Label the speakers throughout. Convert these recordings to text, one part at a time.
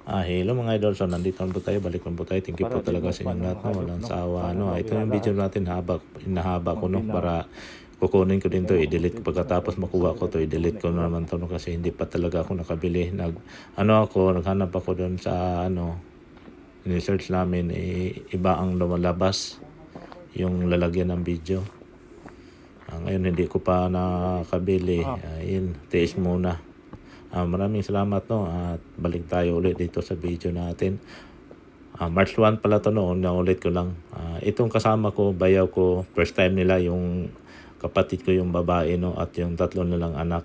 Speaker 1: Hello mga idol, so nandito na po tayo, balik na po tayo. Thank you po talaga sa inyong lahat, no? Walang sawa, no? Ito yung video natin, inahaba ko, no? Para kukunin ko din to, i-delete ko pagkatapos makuha ko to, i-delete ko na naman to, no? Kasi hindi pa talaga ako nakabili. Naghanap ako doon sa, ni-search namin, iba ang lumalabas, yung lalagyan ng video. Ngayon hindi ko pa nakabili, yun, tiis muna. Maraming salamat, no, at balik tayo ulit dito sa video natin. March 1 pala to noon, naulit ko lang. Itong kasama ko, bayaw ko, first time nila, yung kapatid ko yung babae, no, at yung tatlo nilang anak.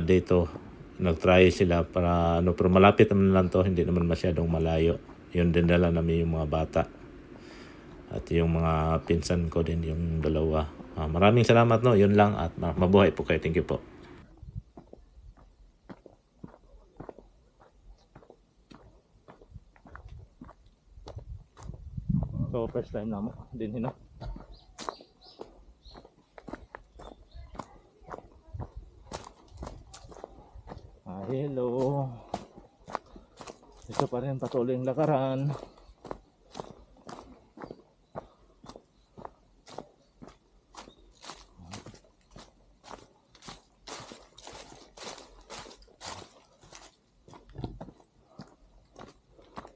Speaker 1: Dito nagtry sila para pero malapit naman lang to, hindi naman masyadong malayo. Yun din dala namin yung mga bata. At yung mga pinsan ko din, yung dalawa. Maraming salamat, no, yun lang, at mabuhay po kayo. Thank you po. So first time na mo din hino. Hello. Ito pa rin patuloy ang lakaran.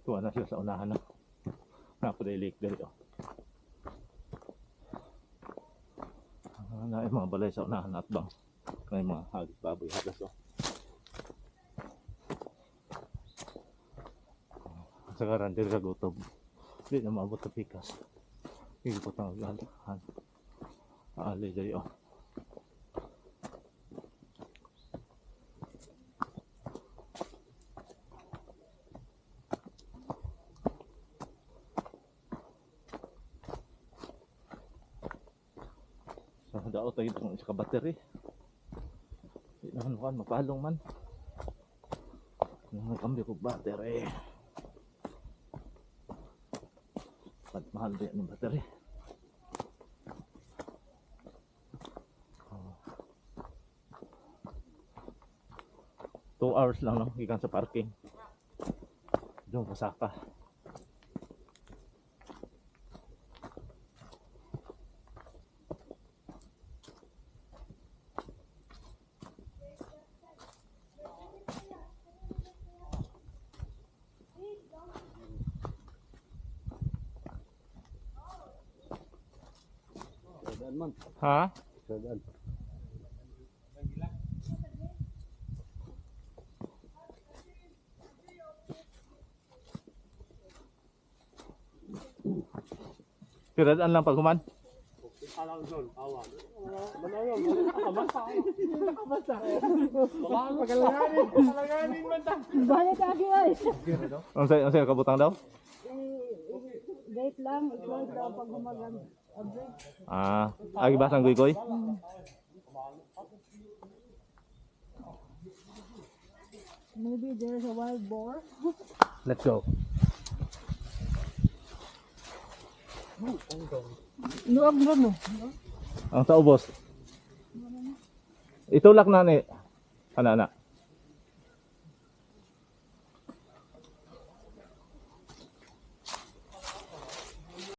Speaker 1: Tuwa na sila sa unahan na. Napadailik dito. Na mga balay sa unahan at bang. May mga hagis baboy hagas o. Sa karantil ka gutob. Hindi na maabot sa pikas. Hindi po tang agalahan. Aalay dali o. Dao tayo itong isa ka battery. Hindi naman mukhang magpalong man. Nagkambyo ko battery. Mahal ba yan yung battery? 2 hours lang, no? Gikan sa parking. Doon pasaka. Ha? Piradaan lang paghuman. Alang doon, awan. Manayon, nakabasa. Wala ko pagalanganin man ta.
Speaker 2: Balik lagi ay.
Speaker 1: Ang say kabutang daw?
Speaker 2: Date lang, ikaw daw pag gumagan.
Speaker 1: Agi ba sang guy-guy?
Speaker 2: Maybe there's a wild boar.
Speaker 1: Let's go.
Speaker 2: Luag mo no.
Speaker 1: Ang taubos. Itulak na ni. Ana.